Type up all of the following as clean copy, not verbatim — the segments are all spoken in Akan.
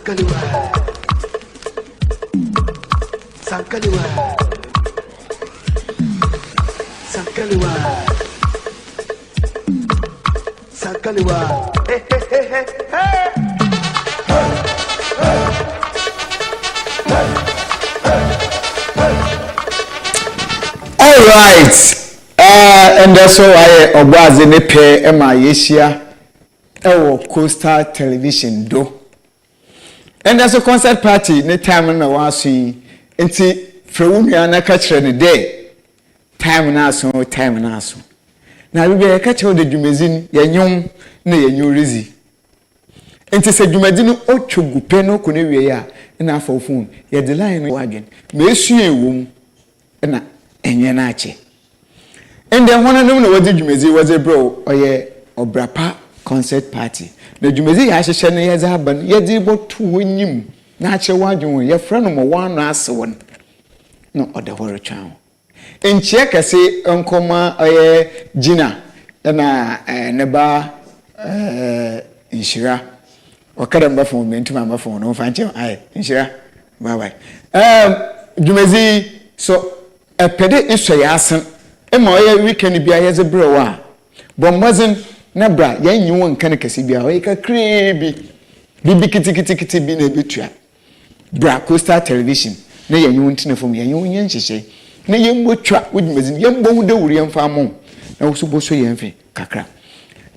Sankaliwa. Sankaliwa. Sankaliwa. Sankaliwa. Hey, hey, hey, hey, hey. All right. And that's why I was in the pay Emma Yesia Coastal Television do. And that's a concert party ne time na wasi nti frewumia na ka kire ne day time na so na bibe ka kire de dwumezin yanyom na yanyu rizi nti se dwumadin otwogu pe no ko ne wie ya na afa phone ye de line wagen me esu ewom na enye na ache and then one of them was dwumezi was a bro oye OBRAPA concert party na dwumezi ya hyehye ne ye za ban ye di botu wonyim na ache wadwon ye frɛ no mo na ase won no odahoro twan enchie kase nkoma oye gina na ne ba inshira wakara mba fon mentuma mba fon no fanche ai inshira bye bye dwumezi so epede iso ya asen ema oye weekend bia ye ze brewa bombazin na bra ya nyi won kan kase bia oye ka krebi bibi kitikiti bi na betua bra Coastal Television na ya nyi won tinefom ya nyi won yenhyehye na ye mbotwa wudumazin ye mbon de wuri emfa mo na wo so boso ye mfi kakra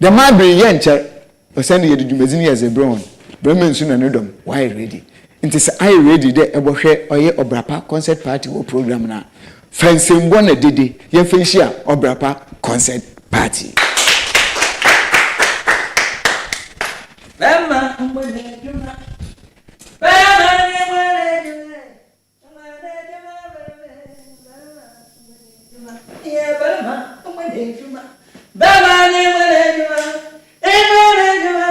the mabre ye nche o send ye dudumazin ye ze brown bremen su na no dom why ready nti say I ready de ebohwe oye OBRAPA concert party wo program na Fensimbo na dede ye fenhia OBRAPA concert party. Bema mbone juma. Bema ni mbone juma. Yeah, bema mbone juma. Bema ni mbone juma. Mbone juma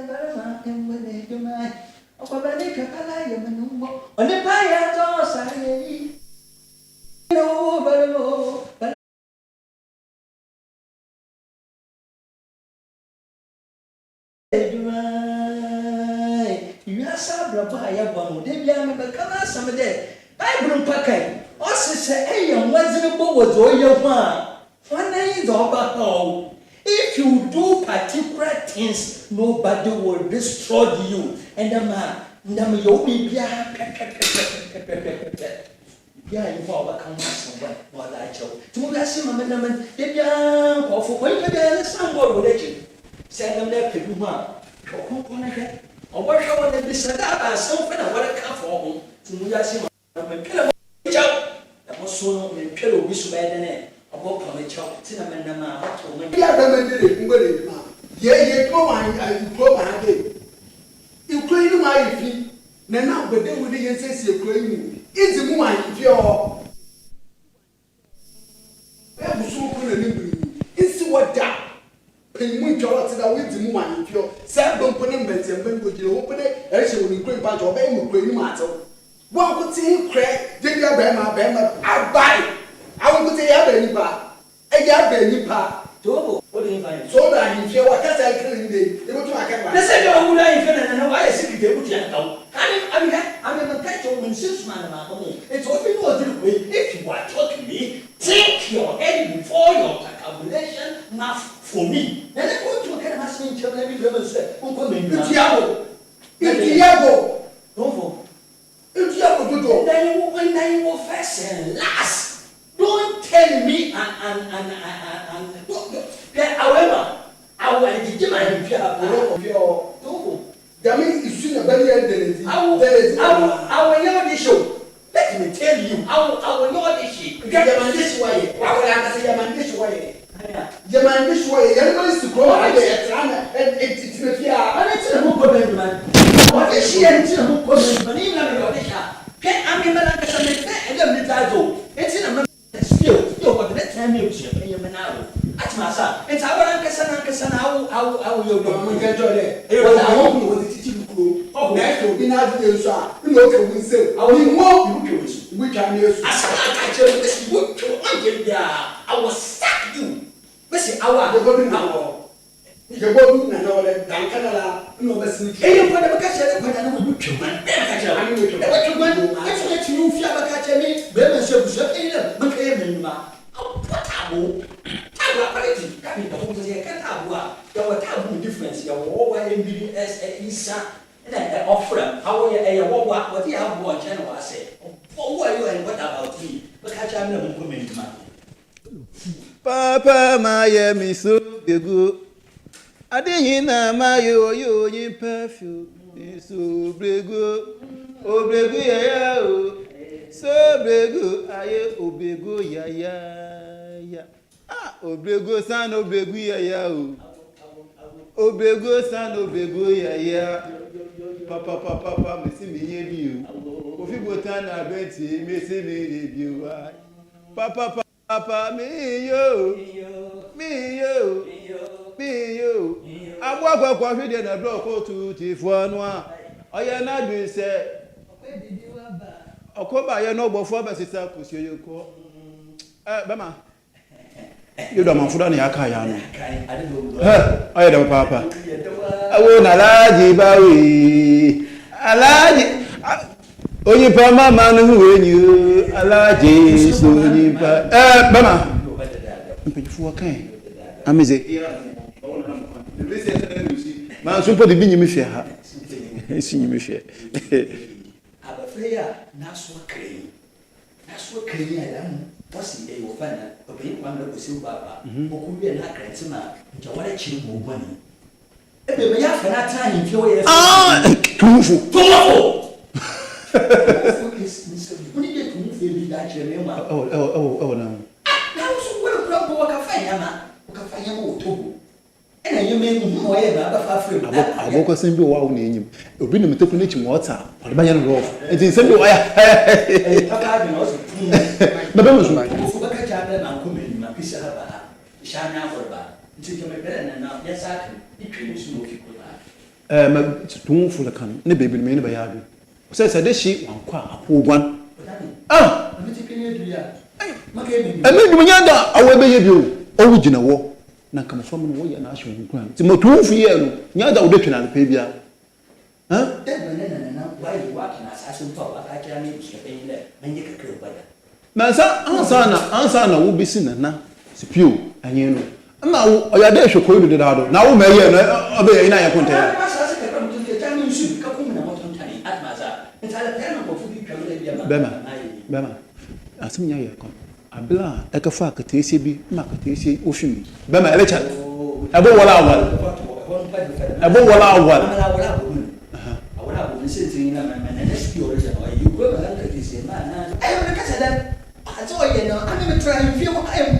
bema mbone juma. Okobani kakala yemanumbo. One pa ya to sayi. No, but you are so brave. I want to be a become some day. I bring packet. Also, say, hey, and what's in the boat was all your one. One day is over how. If you do particular things, nobody will destroy you. And the man, you'll be yeah, you fall back on what I chose. To move that same amendment, if you are for when you get some more religion, send them there to do or what shall they be set up as something I want to come for home to move that same amendment. That was so in Pillow, we should bed in it. A book on the chop, cinnamon, and what to win. Yeah, go on, I go my day. You claim my feet, now, but then we didn't say you're claiming. It's a woman if you're. I'm so good. It's what that. Pay me to us that with the woman if you're. Sam don't put him better and when you open it, and she will create part of any cream matter. One could see crack, did you have I buy. I will say, I have any bar. I have any bar. What do you find? So that you feel what I can do. They go to my camera. They say, oh, I know why I see you would go. I'm in the petrol and 6 man about home. It's what we know to do. If you are talking to me, take your head before your calculation, not for me. And I go to a kind of machine, every level said, Uncle Diabo. Diabo. No, Diabo to do. Then you will first and last. Don't tell me however, I will give my your that means you see a very end. I will know this show. Let me tell you, I will know this shit. Get man this way. I will say man this way. The man this way, everybody to grow and it's not here. And it's a book of man. What is she and it's a book of man? Even I'm in Malacca and then it's in a still, but that time you see a man. That's my son. It's our Uncle how you don't get it. It was our own with the teaching crew. Oh, natural, in our years, you know, we say, I will more because we can use. I tell you this book to I will sack you. Listen, I want to go to now. You go to Canada. no bɛsini e ye kwa da baka chere kwa da no mu twema e baka chere ani no twema e twema e so ti no fia baka chere ni be me se bu so e le maka ye menuma tabo tabo aparity ka bi ko se ka tabo a ya wa tabo difference ya wo wa mbiri isa na offer how ye wo what you have watch and what say what are you and what about me baka chere na mu menuma Papa Miami so begu Adihina mayo yo yin perfume so brego obrego ya o so brego aye obego ya obrego san obrego ya o obrego san obrego ya papa me si me ye bi o ofi botan na beti me si me bi wa papa me yo agwa kwa fi de na block o tu ti fo anu a oye na dun se okoba ye no gbofo ba sisa ko si oye ko bema yo do man fuda ni aka ya no oye da papa awo na laji bawi alaji onye pa mama no hu enyu alaji so ni pa bema mpejifo kan ameze ma so podi bi nyimi hwe ha esi nyimi hwe abafreya na so kreni ala mu wasi e wo fana obi kwa na ko si baba okuwie na krenti ma nja wale chiri mo bani ebe me ya fana tan himfe wo ye tufu Uni de tumufu e bi da chere me ma na na so wo pro ko ka fanya ma otobo ena yeme mu oye ba ba fa frame aboko sembi wa wo na enyim obi na meteku na chi water o ba nya no rough enti sembi wa ya papa bi no so na be musu ko ba ka ja na ko me ni ma pisa ha ba sha na for ba nti ke me bere na ya sa ka itwe ni su mo ki ko ba ma tufu la kan ne bebi me ne ba ya bi se de shi wankwa apogwan mi ti kini edu ya maka e bi eme dum nya da awo be ye bi o wu gina wo na kama fam no wo ya na ahwe nkran ti motufu ye no nya da wo de twena pe bia de na why you walk na sa so to ba ka kira me bi se pe ile menye kakre ba da na ansa na wo bisi na sipio anye no na wo ya de hwe koyi de da do na wo ma ye no obe ye ina ya konta ya bema asim nya ye kon abla e ka fa ka tese bi ma ka tese ofimi bema ele cha ebo wala awal awala bo se tin na na spi origin o you go ba ka tese ma na ayo na ka sada a so ye no ani me try fi mo ayo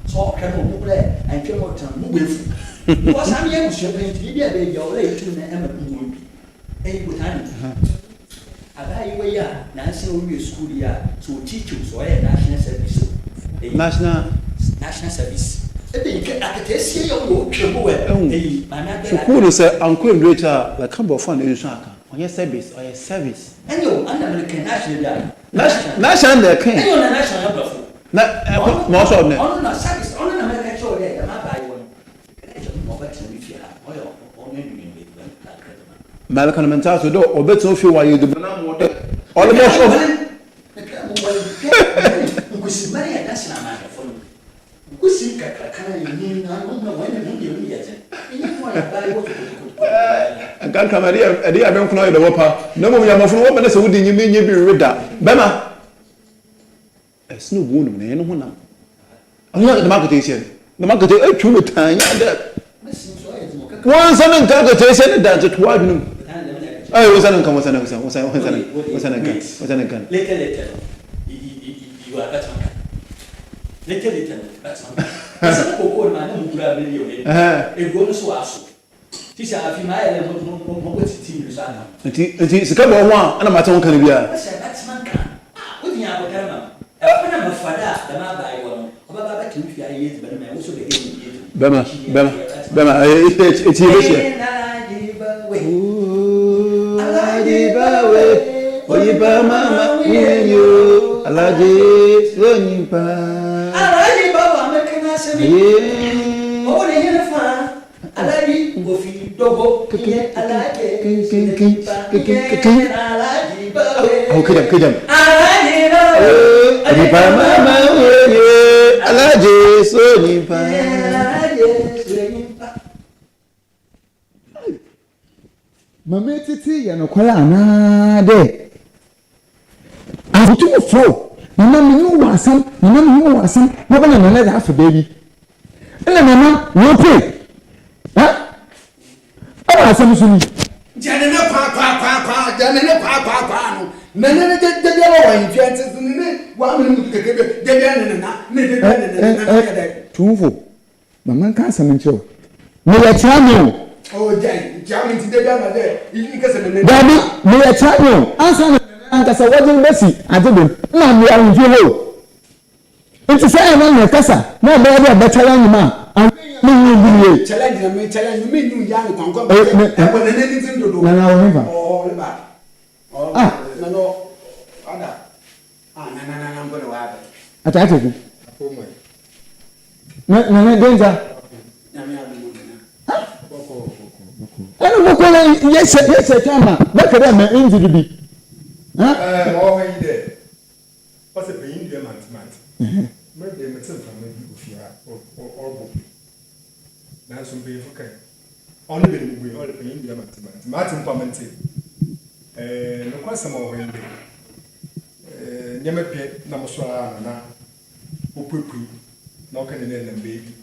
so ka no mo ple an fi mo tan mo gbefu ko sam ye mo se pe ti bi be ya o le tu na e ma mo bi e bu tan Abai we ya na se o wi school ya so teach so ya national service national service e be ke akatesi yo yo twebo e ma na so cool say anko ndrecha la kan bo fun e nso aka onye service or service enyo under American national ya national the king enyo na national bafo na mo so ne on na service on na American show ya ma bai won ke je mo ba tin fi ha o yo on ne ni ni mal kan mental so do obeto fi wa yedu na mo de almost of kusi mari ya national ma ka fonu kusi ka kana ni na no na wa ne ni ni ya je ni mo ya bai wo kan kamaria edi abem kuno de wopa no mo ya mafunu wo bana se wudi nyime nye bi reda bema esno bu no ne no honam onya de market ese de market atwu no tan ya de won sanan ka ga ese ne da to wa binum ay wasanan kan later you are better later asa ko ko ma na mu kura be yo e go no so aso ti sha afi ma ele mo ti mi so ana nti sika bo ho a ana mata won kan bia asa batman kan ko ti ya bo karama e ko na mafada da ma ba iwo no o ba ba ti mi fi aye ti ba na wo so be bema eti be Alajibawe, oyiba mama yenyo, alaji lonyiba. Alajibawa mekana semi. O ne yefa. Alaji ngofi dogo ye alaji alaji ba kidam alaji no Nipa mama ye alaje so nipa. Mama titi ya no kwala ana de. Abutu fo. Mama mi no wasam, mama mi no wasam. Na bana na na half baby. Ele mama no pray. Ha? Awa asam suni. Jane na pa jane na pa no. Na de wa influence ne wa me mu kekebe de na Tumfo. Mama kan asam ncho. Me ya chamo. Oh, Jam ti de na de. Iki kase me. Dabi, me ya chamo. Asa na ankasa wajin besi adebe. Na me ya nfi ho. Nti say na kasa. Na be ya betala nyima. Me nyi Challenge me nyu ya ni kwankwan. E bo na ne tin dodo. Na wo nifa. Oh, le ba. Oh, na no. Ada. Na mbona wa ba. Atake ku. Ko mo. Na danger. Na me adu mo na. Ano mo ko yes chama. Baka da ma injury bi. Mo he de. What's the pain de man. Me de me tell from me ofia or book. Na so be for kai. Only be we all the pain de man. Martin Pamenti. No kwasa mo he de. Nyame pe na mo so na opupui. Na o kan ne na baby.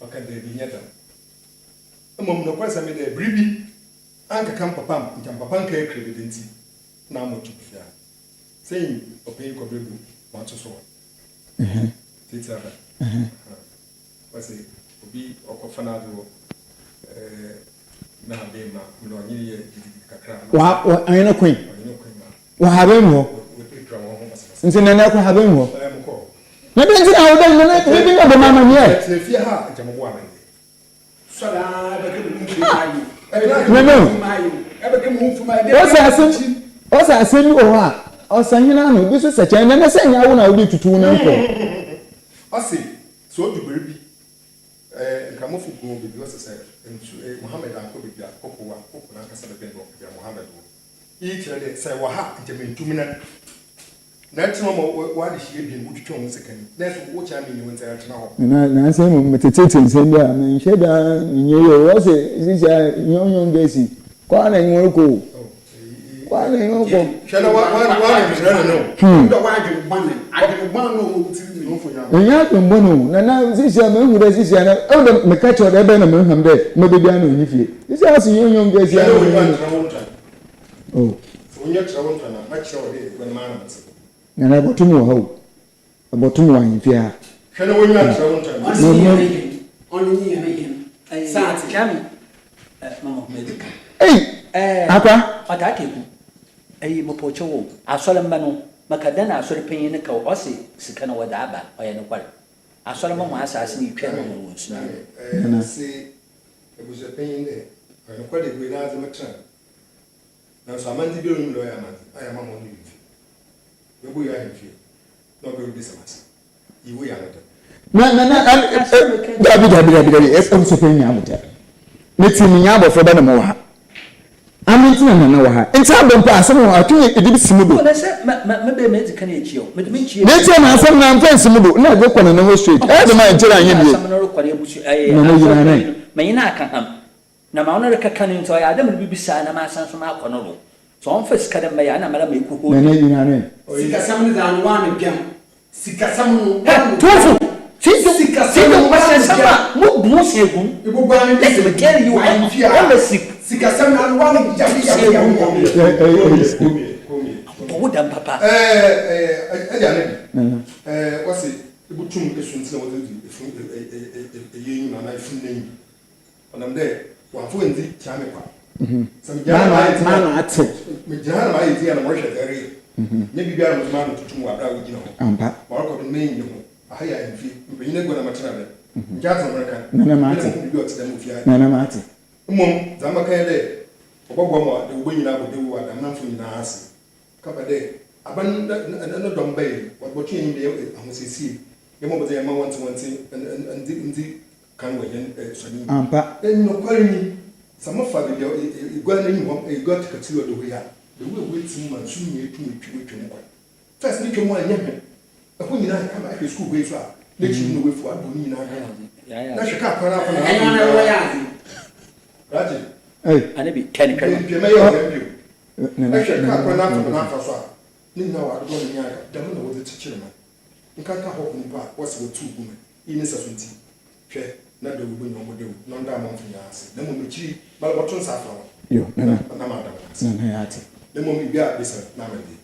O kan de bi nyata. Mom no kwasa me de bribi. Anka kam papa, papa nka credit na mo tufia. Saying opay ko bebu ma to so. Titi aba. Wasi obi okofana do na be ma no nyiri ye kakra. Wa ayina queen. Ayina queen ma. Wa haben ho. Nti na ko haben ho. Na be nti awo dem na be bi na be mama nye. Se fie ha jamo bo amande. Soda be ke mu fi ayi. Osa asemi o ha. Osa hina no bi so seche na se nya wo na wo tutu na nko. Ose so du bere bi nkamofo go bi because say Muhammad anko bi akoko na kasa be go bi Muhammad wo. Yi kire say wo ha ntementum na tino mo wa de hie bi no twetwe wo sekani. Na so wo cha mi ni wonta tena ho. Na say mo metete nsem bia na nhwe da nyeyo wo se sisia nyonyo ngesi. Kwa na nwo ko. Kwa na nwo ko. Shana wa no. Ndo wa agere ban no wo ti mi no fo nya. Nya ko mbono na sisia me hu da sisia na e do me ka cho da be na me ham de me be bia na onyi fie. Sisia so nyonyo ngesi ya. Oh. So nya trawo ntana ma cho de ko na na mse. Na botum wo ho. Botum wa nyi fie. Shana wo nya trawo ntana. Only ni na yin. Sati Jami. Mama medical. Akwa Atake ku. Mo pocho wo. Asole mba no. Makada na asole panyin ne ka o se sika na wada aba. Oya ne kware. Asole mo asase ni twa no wo nsu. Se ebuze panyin de. Oya kware gbe na azema tra. Na so amandi bi onu lo ya amandi. Aya mama onu bi. Webu ya himfi. No be bi samasa. Iwu ya no Dabi esem so panyin amuta. Metimi nya abofo ba na mo ha. Amintina na wa ha. Nti abompa asem atun edibi simudo. Ko na se me be me dika na echi o. Me de me chi. Nti na asem na mfa simudo na go kwana na ho straight. De ma nchira anye bi. Asem na ro kware busu aye. Na yina na. Me yina aka ham. Na ma ono reka kan nti o ya adam bibisa na ma san so ma akono ro. So on face kada me ya na mara me kuko. Na yina na. Sika sam da no wan biam. Sika sam no. Tofu. Sika sam ba sama mo bu se gun. Ibu gba ni Let me tell you I'm a sick. Sika sam na no wan jam. Wo dam papa. Ya ne. What's it? Ibu tum esunti na wo de yin na na ifun na yin. Onam de wa fo nzi chame kwa. Man ate. Me jana ma yi na mo hwe dare. Nye bibia na mo tutum wa bra wo gina ho. Ampa. Ma ko do me yin ho. Ahaya enfi. Mbe yin go na matena be. Jata America. Na mate. Na mate. Mom, zama kan de obogbo mo de wo nyina bo de wo adam na fo nyina ase. Kapa de aban na dombe wa bo twen de ahosesi. Ye mo bo de ma wanti ndi kan we yen sani ampa no kwani some of the igual name you got to consider the way the way waiting man soon you to first you come on yen when you come back to school way far let you know for what you know na shaka para for right hey and be 10 na shaka para for na fa so ni na wa do ni aka da mo na wo te chire man nka ka ho nipa what's what two women in is a hwe na de wo nyo mo de no nda mo mfunya ase na mo mechi bala boton sa fa yo na ma da na ya ati na mo mi bia bisa na me de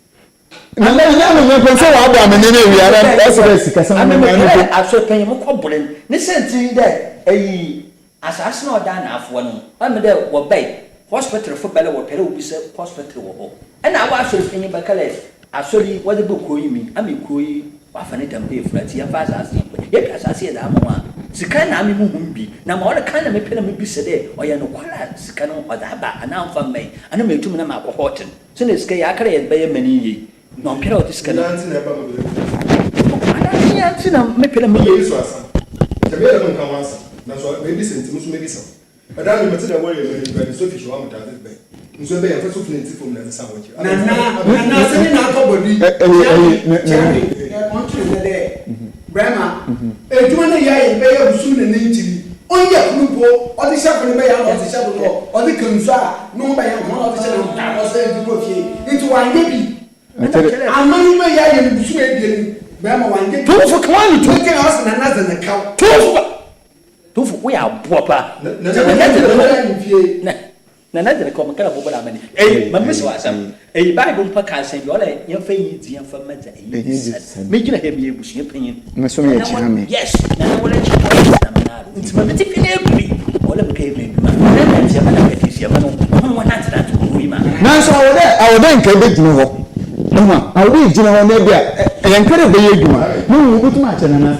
na me pense wa abo amene wi ara express kasa mo na aso pen mo kobolen ne senti de ayi asase na oda na afo no am de wo bai hospital fo bele wo pere obi se hospital wo ho na awa aso pen ba kale asori wo de bo koyi mi ami koyi wa fa ne tambe frati ya fa asase ya asase da amwa sika na ami mu humbi na ma ora kan na me pena me bi se de oya no kwala sika no oda ba ana amfa mai ana me tum na ma ko hotel so ne sika ya kare ya baye mani yi no pera o sika na nanti na ba mo de ana ya tina me pena me yi so asa te be na kan wansa na so me bi senti muso me bi sa ada ni mete da wori me bi so fi so am ta de be nso be ya fa so fi nti fom na sa wo chi na se ni na ko bodi on to de Grandma, e juma na ya e be ya busu na nchiri. Onye akunupo, odi shafu ni be ya odi shafu no, odi kunsa, no be ya no odi shafu na o se di ko fie. Into wanje bi. Amani be ya ye busu e bi ni. Grandma wanje. Tofu kwani to ke house na na za na kaw. Tofu we ya bopa. Na de ko makala bo bala mani mamisi wasam bible pa ka san bi ola yan fa yi di yan fa maza me gina he bi ebusu yan panyin na so me chi ha me yes na wala chi na manado nti mamiti pine ebi ola me kai me bi ma na ti ma na ka ti sia ma no ho wana tira to ko yi ma na so awode nka be gina ho no awode gina ho na bia yan kare be yeduma no wo butuma cha na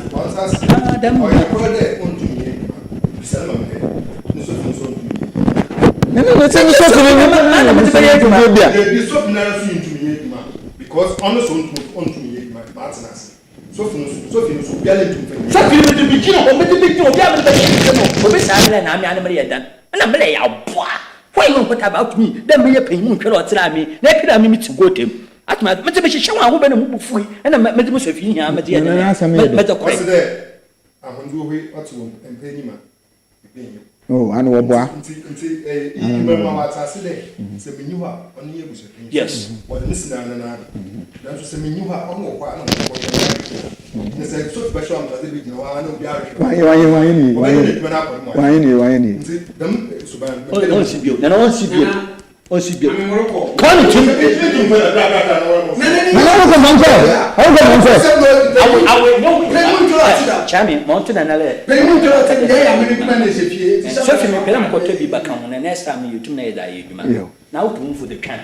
dam o ya ko de on tu ni bisa ma me no so no se mi so ko na me se ye ko bia the so na so into me ma because on so on to me ma partners so bia le tu fe so fi me de bi kino o me de bi kino bia me de bi no o be sa le na me ana me ye dan na me le ya boa why you put about me dem me ye pan mu hwe ro tira me na kira me ti go dem atma me te be hye wa ho be na mu bufui na me de mo so fi hia me de ye me de ko se de ahondu ho atu empanyi ma oh anu oboa nti imema watase de se menyu ha onu ye buso yes wo de sina na so se menyu ha onu okwa na ko ne se so be show am ta de bi na wa na obi ahwe why ni nti dam suban on sibio na on sibio kan tu awe no chami monto na nale so fi me pela mkoto bi baka ho na next time you tum na yeda yeduma na wo tum for the can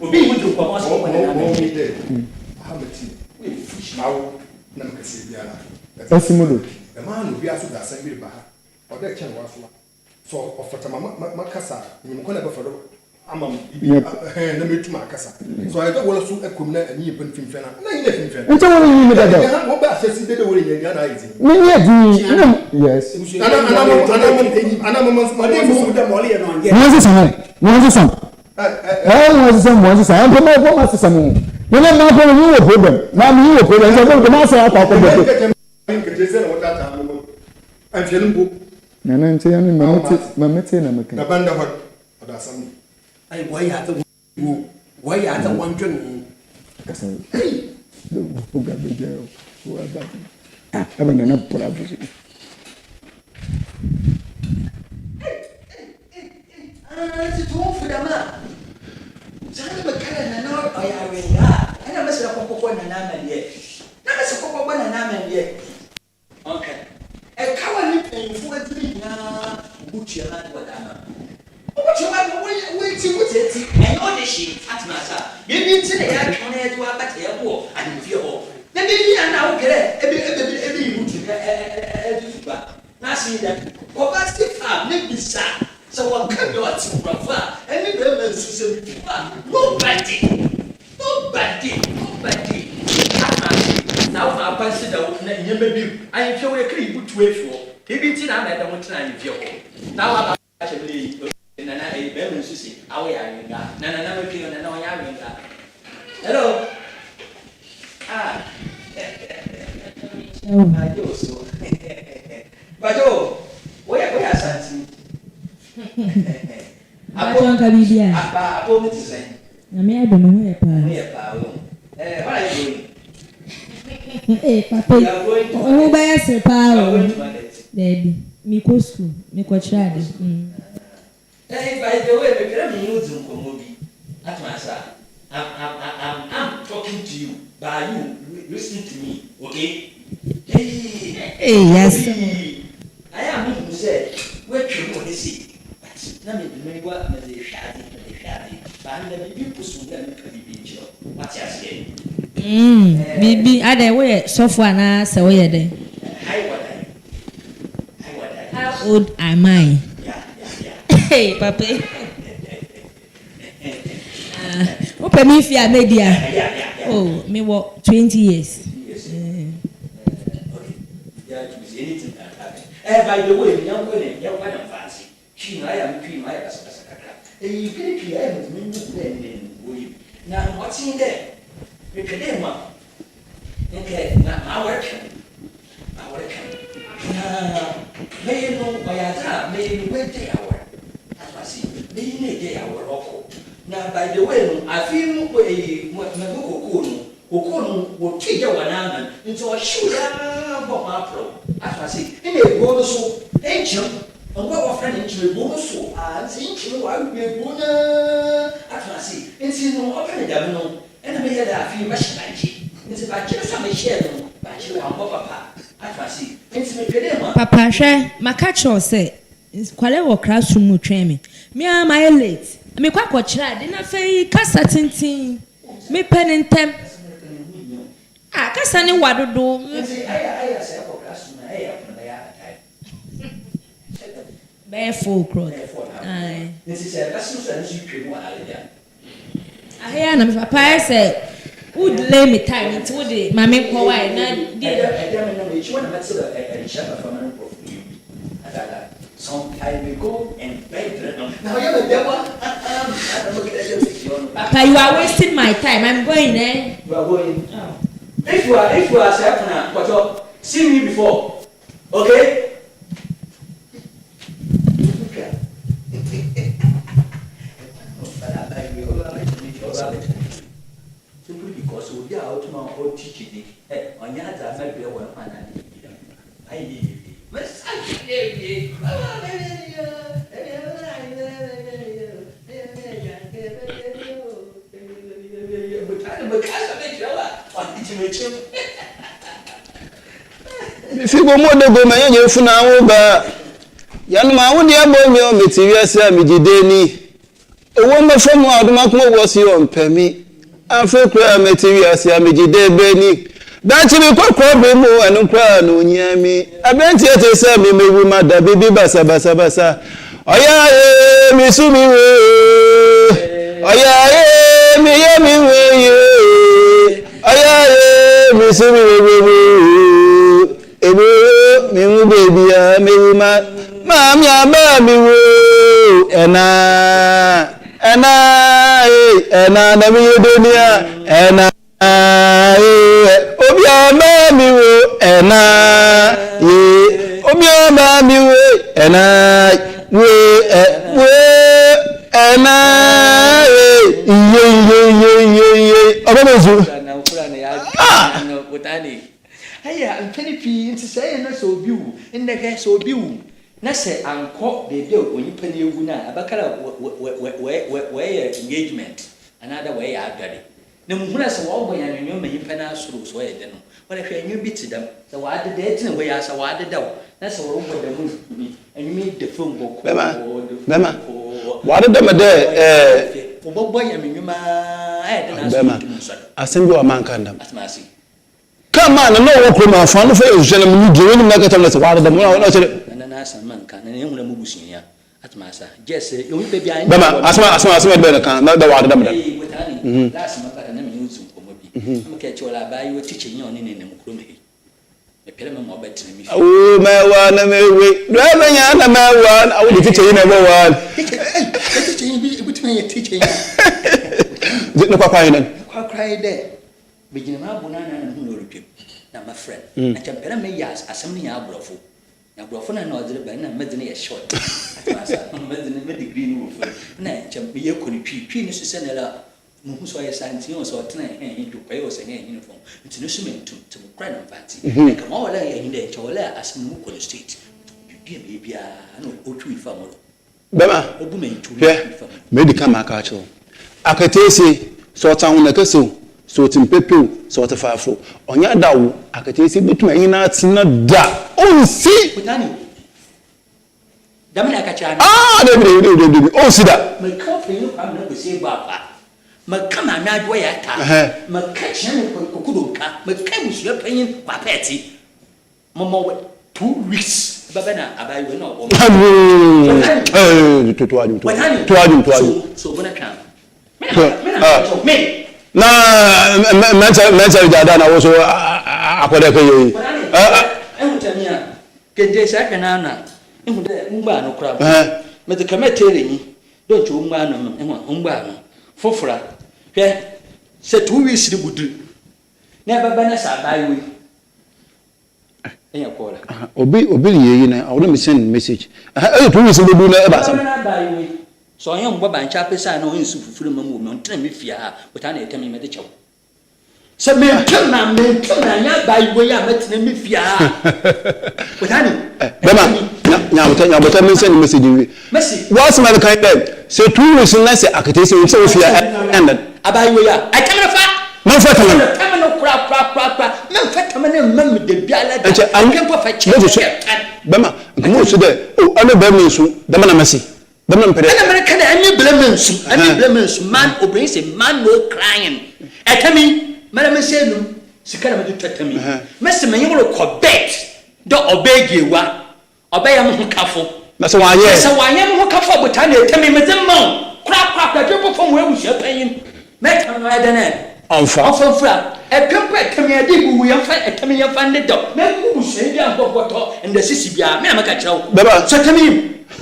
obi wo do kwa so kwa na na habati we fish mawo na mkase biara asimudo the man obi aso da asambiri ba ha o de chen wa so ofata makasa nyimko na be foro ama na metuma akasa so I don't want to ekom na ani pen fimfena na yin fimfena nti woni yin me dada wo ba asesi de wori yin na ayi me ye di yes ana mama Ade mu da mole ye no anje. mo se sa am po ma se sa mo no na ma po ni wo problem na mi wo problem so ko ma sa ta ko be ke se na wata ta mo an fielin bu na nti ya ni ma meti na meka na banda hot oda sam Ai why ya ta wo why ya ta wantwe no. kasa do ga be je o ba abana na pora buzi ti tu fu da ma sana me kala na no oya we ya ana mesra kokoko na na ma ye na mesra kokoko na na ma ye okay e kawa ni penfu atiri na buchi na wa da ma buchi ma we ti and all this shit atmasa ye bi ti na ya twon e do abata ye bo ani fie ho na bi bi na wo kere e buchi e du ba na si da ko ba sti fa ne bisa so what can you at Rafa? Any women say nobody. Now I pass it out, and you may be. I feel a creep to Even tina I don't want to now I'm actually Nana a very sushi. Our Yaringa. Nana will be on an Yaringa. Hello. Ah. Bajo, where are Santi? I don't believe you. I want to say. I mean, I don't know where. What are you doing? Hey, Papa, who buys a power? Baby, me go school, me go try. Hey, by the way, we can't use them for movie. That's my son. I'm talking to you, but you listen to me, okay? Hey, yes. I am who said, where can you see? Let me remember what they shady, but I'm the people who can be in jail. What's your saying? Bibi, I dey wear software na say we dey. How old am I? Hey, Papa. Open me fear media. Oh, me what 20 years. By the way, young women, young one fancy. She I am queen, my you can create me. Now, what's in there? We can name one. Okay, now my work. May you know why I may you wait the hour. As I see, may you need the hour of. Now, by the way, I feel Okonu will treat you one arm into a shoe for my pro. As I see, in a bonus, ancient, and what friend into a bonus, and ancient, why we be a bonus. As I see, it's in no open the devil, and I may have a few machine. It's about just some share, but you are Papa. As I see, it's me. Papa, share my catch or say, it's quite a classroom training. Me am I late. Me quite watch that, didn't I say, Cassatin, me pen and temp. Ah, Cassani, what do do? Barefoot crowd. Aye. This is a lesson you can I hear them, Papa said, would lay me time into the mammy Hawaii, and did some time ago and better. Now you're the devil. Papa, you are wasting my time. I'm going, eh? You are going. Oh. If you are Sapana, but you see me before, okay? Simply because we are out of our old teaching. On your other, I be one man. If you go more than go, my young funa over. Yanma, what dear boy, your material, sir, Mijideni. A woman from Wadmakmo was your pemmy. I'm for prayer material, sir, Mijide. That you be quite probably more and cry no near me. I bent here to say me, maybe mother, baby, basa. Oh, yeah, me, so me, oh, yeah, me, oh, yeah, me, so me, me, baby, me, mammy, and I never do and Obia mami wo ena ye Obia mami wo ena we ena ye obamezu No botani aya ampani pi nti say na so biu ndeke so biu na say anko de de onipa na ewu na abakara we engagement another way agade na muhuna se wo bo ya nwenyo mahimpa na asoro so ye de no wala hwe anyu bi ti dam se wa de de ti na we ya se wa de daw na se wo bo da mu bi anyu mi de fom boko bema wa de dem de wo bo ya menwuma de na bema asem bi wa man kan dam asmasi come on no wo kro ma fa no fa e jena mu di we ni na ka tam se wa de dem na chere na asam man kan na ehuna mu busunya atmasa just yo mi pe bia bema asma de kan na da wa de dem that's my father. I'm using for me. I'm catch all about you teaching you on in the Mukrumi. A pyramid more better than me. Oh, number one, and we drive number one. I will teach you number one. Teaching. No papa in it. Cry there. Begin my banana and who will keep. Now, my friend, I can better make yas as something I brought for. Now, Brofon and other banana made me a short. I'm made the green roof. Nay, jump me a penis to send a who's why a science or tonight into payos and uniform. It's no cement to cry on fancy. Come all in the chola as Mook on the street. Maybe I know O2 family. Bema, medical macacho. I can tell you, sort on the castle, sort in pepe, sort of far flow. On your dow, I can tell you between not that. Oh, see, ah, oh, see that. My coffee, I'm not the same papa. My come on, not way I can. My catching Kukuka, my camus, you're paying Papetti. Momo, 2 weeks. Babana, I will not. So when I come. Me. Nah, mental Dana was a Can they second Anna? Umbano crab. But the committee, don't you, man, Umbano, Fofra. Here, said 2 weeks to do. Never Banasa by we. Obey, I wouldn't send message. I promise to do that. So I am Bob and Chapesa no in super woman, tell me fear, but I tell me medical. So me kill man, by way I met me fear. But honey, now but I send message. What's my kind of so 2 weeks unless I could say so fear and I buy way. I can't no fetterman. No fetterman, mamma, the Biala, and can perfect. Bema, come to there. Oh, I'm a Berman, the man Messi. The man, American, any blemens, man obeys a man no crying. At me, Madame Senum, she can't do to me. Mr. Manuel Quebec, don't obey you, obey a Mucafo. That's why, yes, I am Mucafo, but I tell me, Madame, crap, I drop from where we shall pay him. Make him right then. Enfin, frère, et puis comme il a dit, vous avez fait, comme il a fait des dents, même vous savez bien pourquoi, et de ceci bien, mais à ma cachot.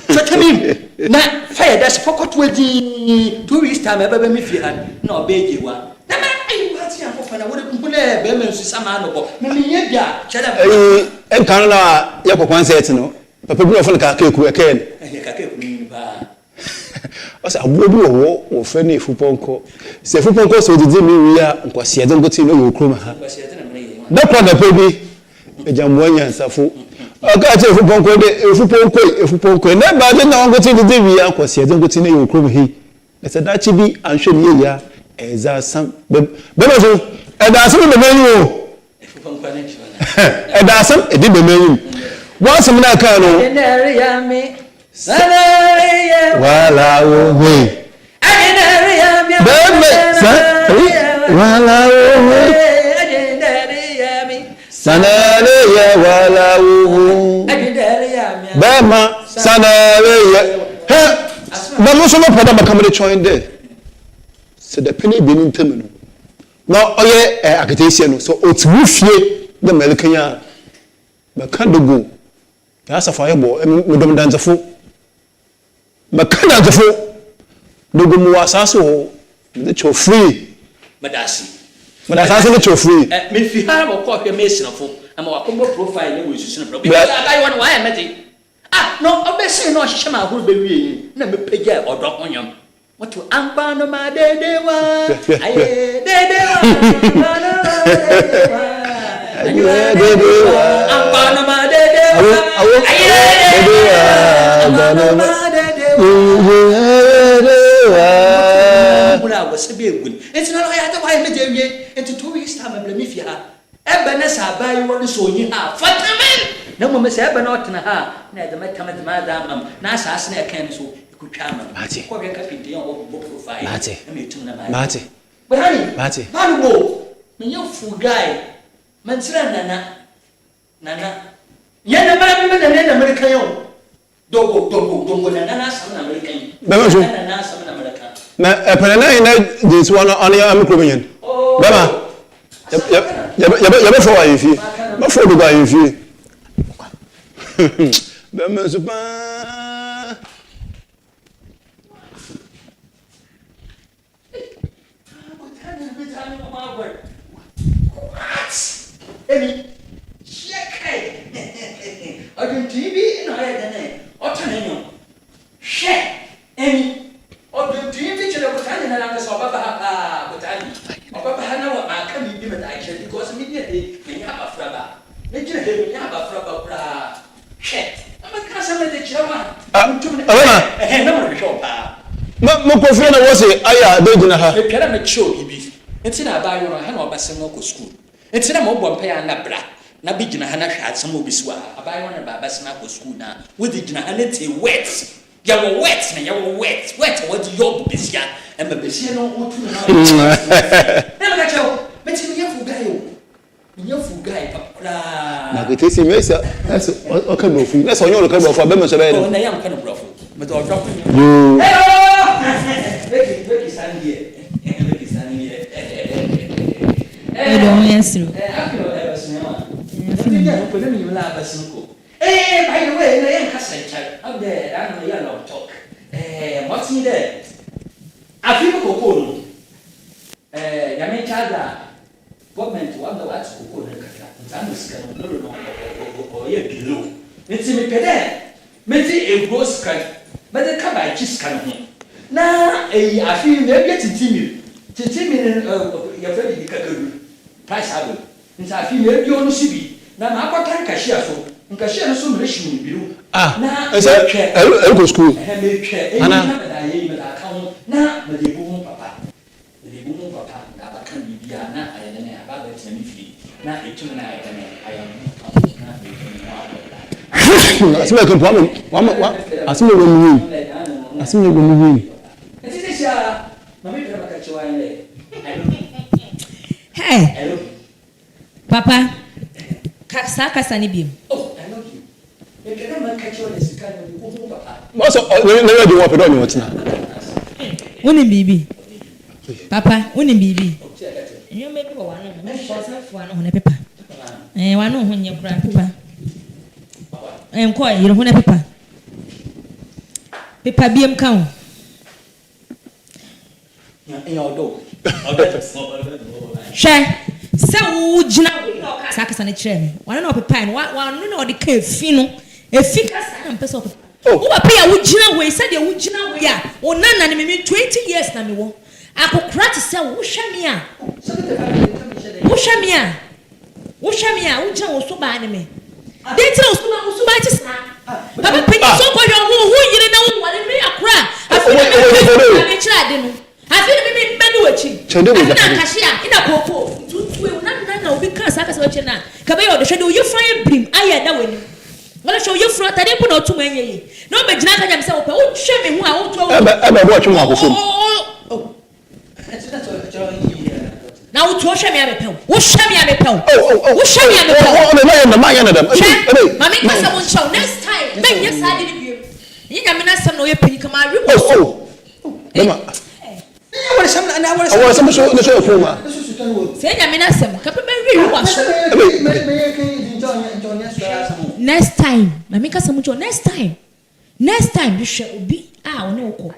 C'est Tamim, na, fire, that's for what we did 2 weeks time, ever me fear, no baby one. The man, I was here for fun, I would have put a bemer to some animal, maybe, yeah, shut up. And Canada, Yapo said, no, but people of the Kaku again. I said, I will do a war or friendly football. Say football so did me, we are, because she hasn't got to know your crew. That part of baby, a Jamwanya and Safu. I got a football code, never didn't go to the day, because she hasn't got to know your crew. He said, that should be, and should be, as our son, but also, and that's some of the menu. And that's some, it did the menu. Once a minute, while I will wait. While I will wait. Sanaria, while I will wait. Bama, Sanaria. But also, no problem coming to join there. Said the penny being in terminal. Now, oh, yeah, accreditation. So it's with you, the American. But can't go. That's a fireball, and we don't dance a fool. Makana jefo dogo mu asaso the cho free madasi the cho free me fi ha mo ko hwe me sinafo ama wa kombo profile we susu no because I want why am it no obese no hye ma horo be wie na me pagya odo honyam what to ampa no ma dede wa aye dede wa ampa no ma dede wa aye dede wa it's not why I made you into 2 weeks time. I blame if you have Ebenezer buy one so you have Fataman. No one say not in a ha, neither my time at Madame Nasa snare can so you could come. Matty, what a captain of book profile. Matty, but honey, Matty, Manuel, you fool guy, Mansra Nana, Yana American. Don't na some American. Na some American. Na penana this one on your American. Bema. You before you feel. Before the guy you feel. Bema supa. Emi, shake. I can TV and I had an Ottanino. Shake. Emi, or the TV to the Botanian and I saw Baba Botani. Or Baba Hano, I can't be given action because immediately we have a frabba. Immediately we have a frabba. Shake. I'm a cousin of the German. I'm doing it. No, shop. Mo professor was it? Aya, don't you know her? The pyramid show, Bibi. It's in a bio or Hano Bassanoco school. It's in a mobile pay and a bra. Na bi gina hana hwa asem obiswa abai wona baba sena ko school na wodi gina hana te wet ya wo wet na ya wo wet wodi yob besia e ma besia no otu na na ga chawo meti mi yafu guy o mi yafu guy papra na ke tesi mesa eso o ka no fu na so onyo ka no fu abema so be o na yam ka no brofo me to drop yo Becky Sandy Becky Sandy don't answer. Hey, by the way, I am Castle up there. I know you love talk. What's in there? I feel cocoon. Yamin Chada, government, what the what's cocoon? Or ye below. It's in the pedal. Maybe a ghost cut, but the car by just come home. Now, I feel maybe to Timmy. To Timmy, your very price habit. And I feel maybe you only see. Na akota nkashia so nkashia no so mreshi mu biru na e go school me twa na da ye me da ka ho na me de bu papa na ba kan bibia na aye ne aba ba tia mi fi na etum na aye ne ayam na asime ko wa asime go mu eti sia na me twa ka chiwa ile Hey, Papa. Kasa ni bim. Oh, I love you. You can man catch you on this kind of you papa. Most of never do what you don't want na. Uni bibi. Papa, uni bibi. You maybe one of them for one on a paper. One on your grandpa. And quite you don't paper. Paper BM count. In your door. Share. So jina sakasa ne kire me wana na opepa no wana na odi ka fino efika sa na mpesa opepa wo papa ya wo jina we se de wo jina we ya wo nana ne me 20 years na me wo akokra te se wo hwame a wo jina wo so ba ne me de tira wo so ba ti sa papa penyi so ko yo wo yire na wo wale me akra afi me kira de no afi me benu wachi na kashia ina popo tuwe na obi kan saka se wachi na ka be yo de hwede you fine brim aye da wani wala show you front ade po na otu manyeyi na o be gina ka jam se wo pe wo hwe me hu a wo to e bo atwe mu akofo na wo to hwe me abepe wo hwe me abepe wo hwe me abepe o na ma ya na dem mami ka se won show next time be nya sa de bi yi nya me na sam na o ye penyi kama ri wo Bema I want some show forma. Say Yamina Sam, next time, Mamika Samucho, next time you shall be no.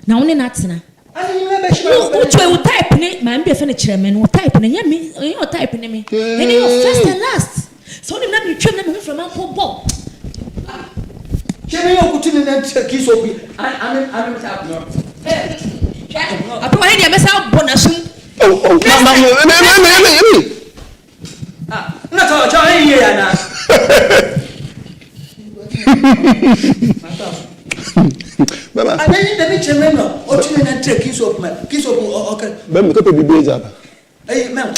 Now only not now. Which way will type in my be furniture man will type in me or type in me. And you first and last. So the name you trim them from Uncle Bob. Jimmy, you put in that kiss of me. I'm I don't want to mess out bonus. Oh, not all Johnny here now. I mean, the bitch and or two and take kiss of my kiss of okay. But we could be busy. Hey, man, a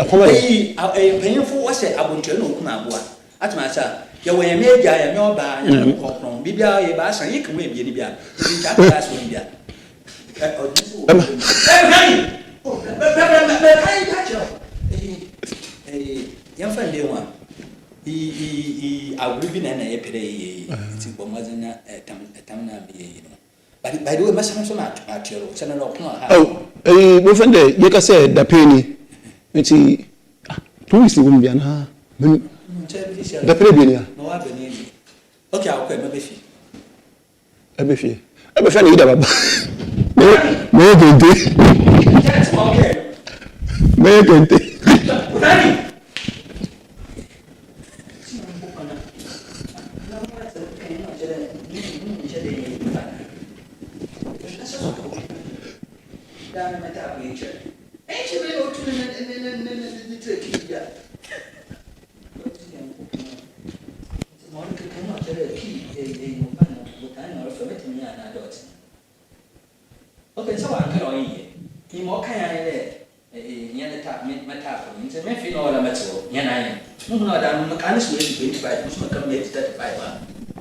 painful was it? I want to know Kumabua. At my side, you were a major and your bar, and Bibia, a bass, and you can maybe be a Bibia. Young friend, dear one. He I will be an epidemic. It's wasn't a tamina, but by the way, must have so much at your channel. Oh, my friend, you can say the penny. It's 2 weeks, wouldn't be an the penny. wa beni okay akọ e mabefi ebefi na ida baba me gende that's okay me gende Tani Dame meta picture. Enche me o tu ne trequia. Moro che come c'era chi e non fanno botare no fa mettere mia na dot. Ok, so anche noi. Chi mo kai le niente tap meta for. Inse me fino alla mezzo. Niente ai. Non no da non can su 25, non so come 35 va.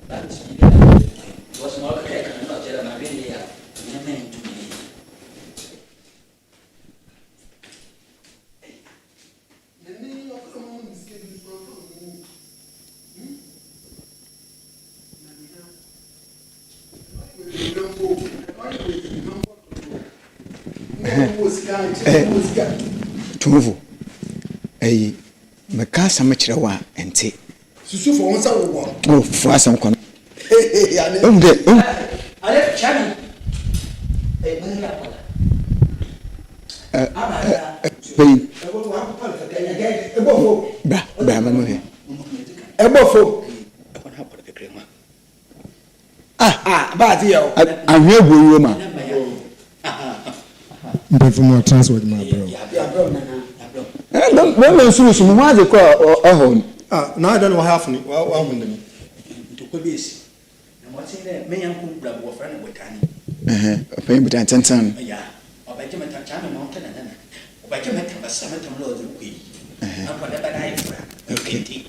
That's it. Was more che no c'era ma quindi ya. Niente. Tumovo me ka sam kire wa ente susu fo won sa wo oh fo asam kono ya ne ale chami bani ya pala bem wo wa pa fa ka ya ebofo ba mama he ebofo akona hapora ke krema ba ti yo ahwe boyo ma Mpefumo transport ma bro. ya bro nana bem suru mo ma de ko ohon Na I don't know half ni wa hunde ni. to ko base na mo tin le me yan ku bra bo fra na botani open butan tantan ya obaje meta chama mo tana nana obaje meta basa meta mo lo ku yi akwa da ba dai fra okay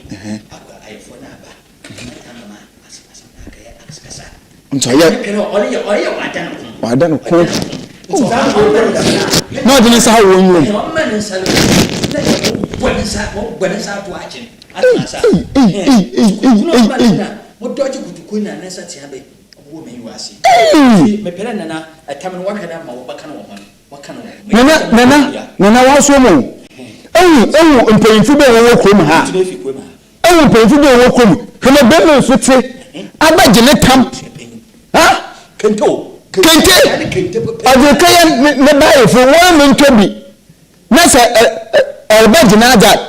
akwa ai fo na ba meta mama asa na ka ya akasa nto ya pero ori wadan ko no dinin sa wo nyu no man salo When sa to action atasa mo doje kutuku na na sati abe wo me yiwase me pere nana atam no waka na ma wo baka na wo man waka na nana wa so mo ewu mpanyinfu be wo krom ha ewu mpanyinfu be wo krom hena be no so te abaje ne tam ha kento ade kaya ne bae fo wo me ntobi na se abaje na aja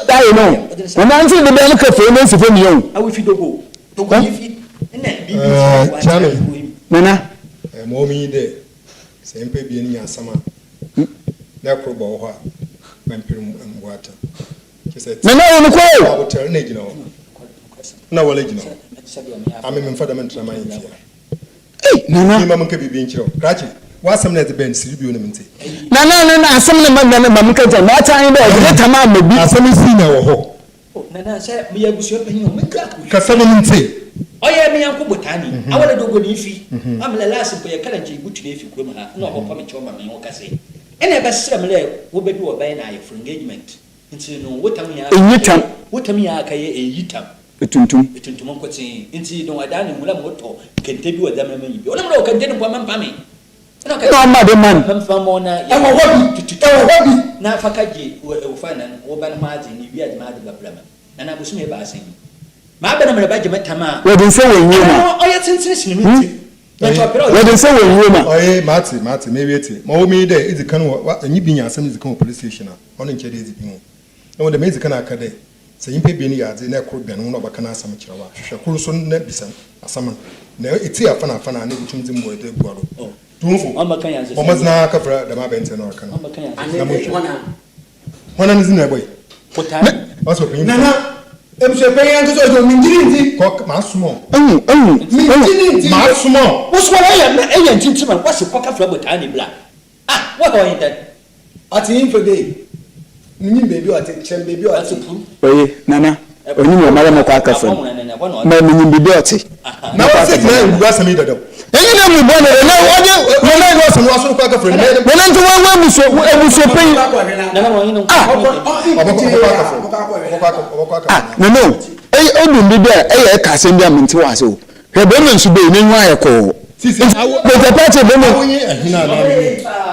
dai no na nti de be no ka fo no sifo mi yo awu fi dogo yifi na Chame. nana Mo mi de se mpe bi ni asama. Na kro bo ho a mampirim amwata. Kise nana wo ko wa hotel na gina ho. Na wala gina ho. Ame me mfa da man trama yin fia. nana Ni mam ka bibi nchiro. Krachi wa asam na de ben siri bi onum nti. nana asam ne mam ka ja na ta yin be de tama mabi Asam si na wo ho. nana se me yabusu panyin o me ka ku Ka sam nti. oye me yanko botani awale dogo ni fi amle last po ye kala nche gutu na fi kurom ha na obo me choma me wokase ene be srem le wo be bi wo ban na ye for engagement nti no wotam ya aka ye eyitam etuntum nkotin nti don wada ne mula moto kente bi wada me manyi bi ona mula kente ne po mampa me no ma de man mampa mo na e wo hobi na fakaje wo fa na wo ban ma adi ni bi adi ma adi bablama na bosu me ba asen ma ba na me ba je metama we din say we nyoma oye tintin sinimiti we din say we nyoma Oye mati maybe eti. Ma wo mi de izi kan wa anyi bi nya asam izi kan police station a. Ono nche de izi bi mu. Na wo de me izi kan aka de. Se yimpe bi ni ya de na ekro bi no ba kana asam kira wa. Hwehwe kuru so na bisa asam. Na eti afana na bitum zim bo de guaro. Tumfo. amba kan yanzu O mazna ka fra da ma bente na aka no. amba kan yanzu Wana ni zina boy. potani Waso pin. nana emse penyan to so mi ndiri nti Ko ma sumo. mi ndiri nti Ma sumo. wo so na eya tintin man wase kwaka fra potani bla wo ho yin that ati info dey ni baby o ati chem baby o that's ati proof oye nana oni mo mara mo kwa kafa ma mi bi doti Na wa se na ngwa sami dadam. enyi na mu bo na waje Mo na ngwa sami waso kwa ka fra. we na nti wa ebuso pen na mo yin no no no odun bi de e ka se bi am nti wa se o he be me nsu be ni nwa ye ko Sisi Better party be me.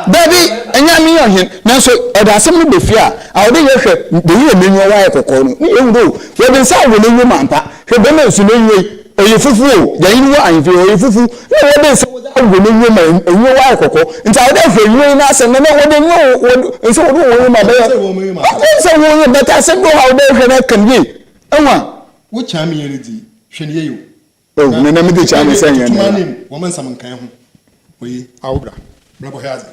Baby, enya me ohin. Na so e da asem no be fia. A wo de yehwe de yi me nwa wa kokko no. Ni ehuro. We be say wo le nwu mampa. Hwe be me su no nwe. Oyifufu o. Ya yi wo anfi oyifufu. Na wo de say wo da wo le nwu ma enwu wa kokko. Nta wo de hwe nwu na asem na wo de nwu nse wo do wo ma be. Say wo you better asem go how de hwe na kan bi. Enwa. Wo cha me yeredi. Hwe ne yeyo. Oh, na me de cha me say yan. Tumanim, wo man sam kan ho. Oyi, awbra. Bra bo haze.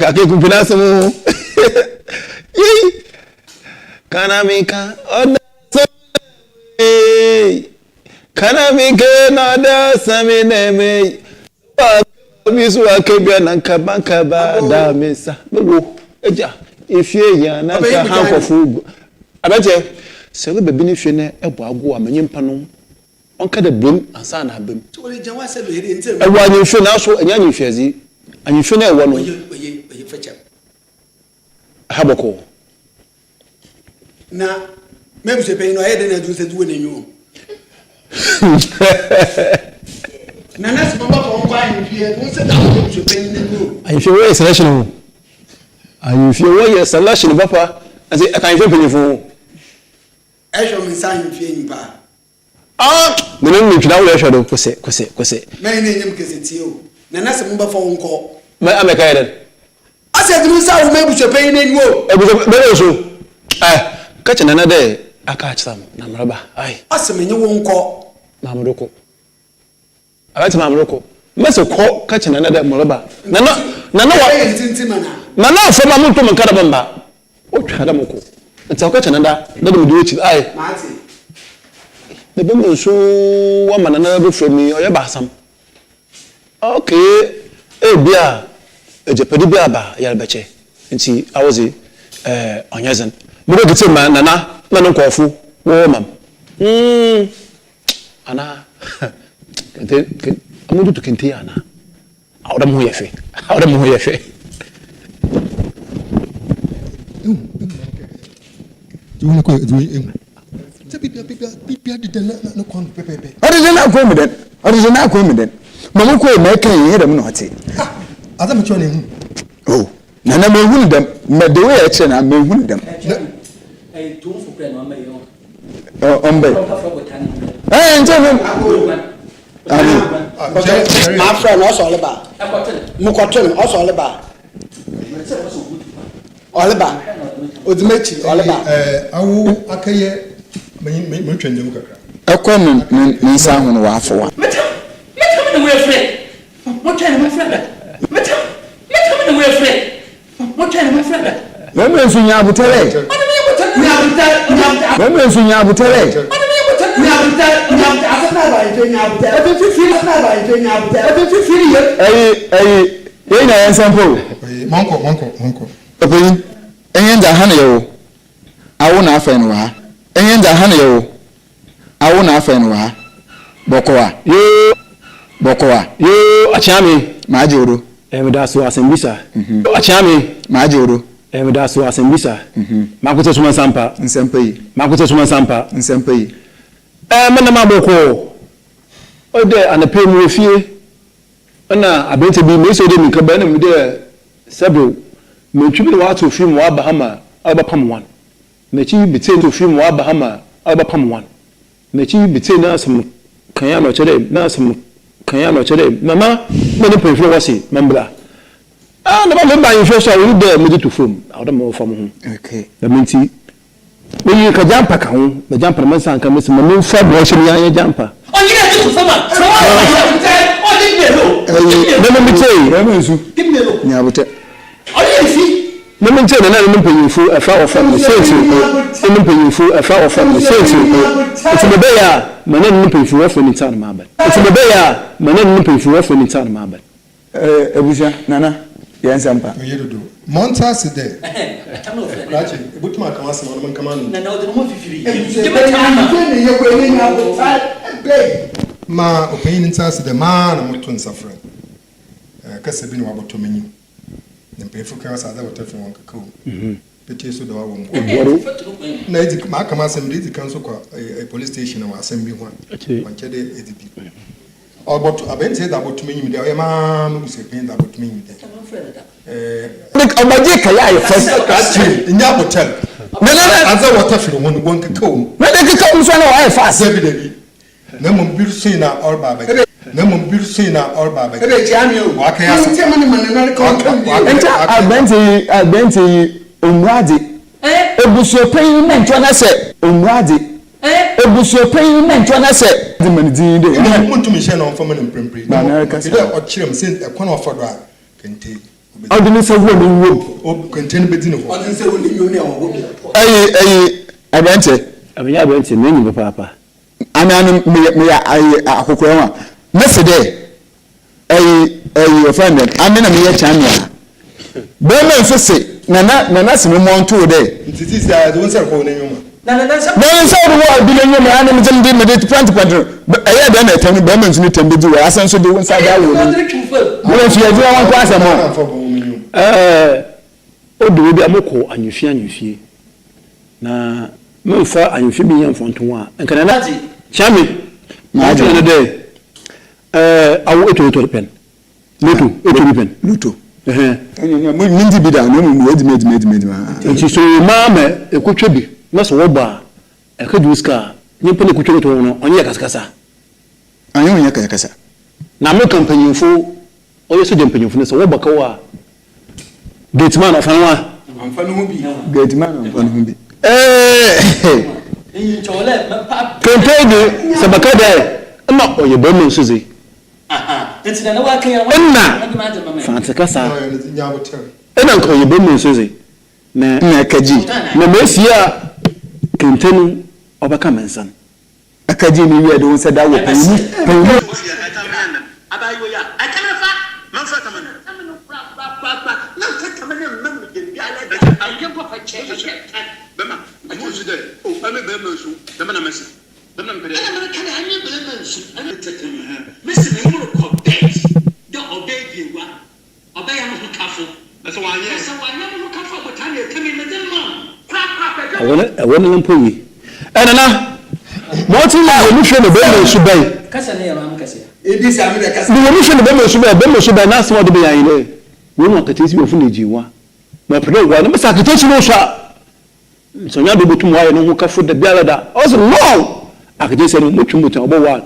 Kake kumpina samu. Kanamika oda sami. Kanamika oda sami neme. Bisu akebia nankaba da mesa. Bego eja ifie ya na ka hankofu. Abaje se we bebi ni hwe ne ebo ago amanyimpa no onka da bem ansa na bem. So we janwa se lo here ntem. Ewo anyimhwe na so anya anyimhwezi. Anyimhwe na ewo no. Oye fecha. Haboko. Na maybe se pay no head na do se do na nyu. Na nas mama ko kwa anyimhwe no se da do se pay na nyu. Anyimhwe we selection ho. Anyimhwe we selection papa. Ase anyimhwe penifo. Esho mi sa anyimhwe nyimpa. Menem ni twida wo ehwe do kose. Me ni nyem kese tie o. Na nas mama fa wonko. Me ameka yeden. Ase dinu sa wo mebu se pay na nyu o. Be so. Ka chena na de aka acham na mraba. Ai. Ase menye wonko. Mamroko. Abati mamroko. Mese ko ka chena na de mraba. Na wa tintima na. Na afọ ma muntu mkada bamba. O twada moko. Nta ka chena da de me chi ai. Mate. De bembo so wa manana be fremi oye basam. Okay. Bia ejepedi bia ba yalbeche. Nti awozi onyezen. Mo go gite ma nana na no kofu wo mam. Ana. Kente amudu to kente ana. Awda mo yefe. You want to go in? Pipia did not come pepe. Original comedy. Mama ko me kan yi dem no ate. Adam chone. Oh, na me hunu dem. Me the way e che na me hunu dem. Eh, tu fu pre no ma yo. Ombe. Nje me. Ma fra no so leba. Mu kwatun o so leba. Oleba. Odimechi oleba. Awu akaye me twende mu kakra. Ekọ me nsa hono wa afọ wa. Metam na we frɛ. Mo twɛn ma frɛ. Metam na we frɛ. Mo twɛn ma frɛ. Me nsu nya abutere. Me nsu nya abutere. Ye na yan sample. Monko. Open. Enyen da hana yewo. Awo na afa no ha. Enyen da hana yewo. Awo na afa no ha. Bokoa. Yo achiami ma joro. Da so asembisa. Achiami ma joro. Da so asembisa. Makuta suma sampa. Nsempa yi. Mana ma boko. Ode anape mu efie. Na abente bi me so de mi kaba na mi de sabo. Me twibi wa to film wa Bahama aba pam wan. Na chi bitin to film wa Bahama aba pam wan. Na chi bitin na asem kan ya no chere mama me ne pefro wase membra. Na ba me ba info so we de me to film. Awda me fam ho. Okay. Da minti we ka jampa ka ho, me jampa man san ka me se me fa bo shi ya jampa. Onye na tu fama. Memento na no mpanyinfu afa ofam sense no mpanyinfu afa ofam sense it's me be ya mana no mpanyinfu afa ni tan ma ba it's me be ya mana no mpanyinfu afa ni tan ma ba Abuja nana yan sampa Oyedodo monta se de Rachi ebutuma kan asema no kama no na ode mo fifiri ma opinion nta se de ma na moto nsafra kase bi ni waboto manyi Nempefu kwa sa da watafi wanka ko Pete so da wa wo. Na edi ma aka ma sem edi kan so kwa police station na wa asem bi ho. Wanchede edi bi. But abente da botumi nyim de o ma no se pen da botumi nyim de. Obaje kaya ye first catch nya hotel. Anza water firi won gon kekau. Na de kekau so na wa fast. David. Na mo bir so na all baba. Na mo bir so na all baba. Ebe jami o. Wa kan asa. Nti mani manana ko kan. Enta abente omrade. Ebuso pen na ntwa na se omrade. Ebuso pen na ntwa na se de mani din de. Na mo ntumi hye na on fama na mprempre. Na o kirem se e kwana ofodo a kente. Odini se wo ni wo. O kente ne bedi ne ho. Odini se wo ni yo ni awo. Abente. Abente na nyi papa. Ananu me ya akokoro wa. Mese de offend them. Amena me ya chamia. Be me fese na se me monto de. Ntiti sia de won se ko na nyoma. Na se wo bi na nyoma ana me jam de me de plant aya de na tanu be me nsuni tembe di wa asan so de won sa da wo ni. Wo fi adia wan kwa asamo. O de bi amoko anyufie na me fa anyufie bi yan fonton a nkana na chami na ade na de awo eto pen luto mindi bi da no mu edi nti so ma ekotwe bi na so wo ba ekadruska nyimpa ne kotwe to no onye kasakasa anyo onye kasakasa na me kampanyinfo oye so jampanyinfo ne so wo ba ka wa gateman afanwa amfano hu bi gateman amfano hu bi Kempede sabakade ama oye bemu nsuzi ntina na wa kan ya fantika sa nya hotel. Ena nko oye bemu nsuzi na akaji na mesia kentenu obaka mensan akaji ni wi de won se da wo panu abayo ya akanafa manfa tamana tamana pa na tamana mamu de bi ala da ayye ko fa che bema amu su de o ame bema su bema na mesi bema mpede na kana anye bema su ame tetemi ha mesi me mu ko bet de obedi wa obaya mu kafo so wanye mu kafo botane temi me de ma awone lampowi enana moti la mu hwe no bema su bai kasa ne ya ma kasa ebi sa me de kasa ni mu hwe no bema su bai na so de be yan ile wo no katesi wo fu na jiwa ma pede wa na masa katesi no sha so nya do botum wa ye no kafo da biala da o so no akatesi no mutwu mutan obo wa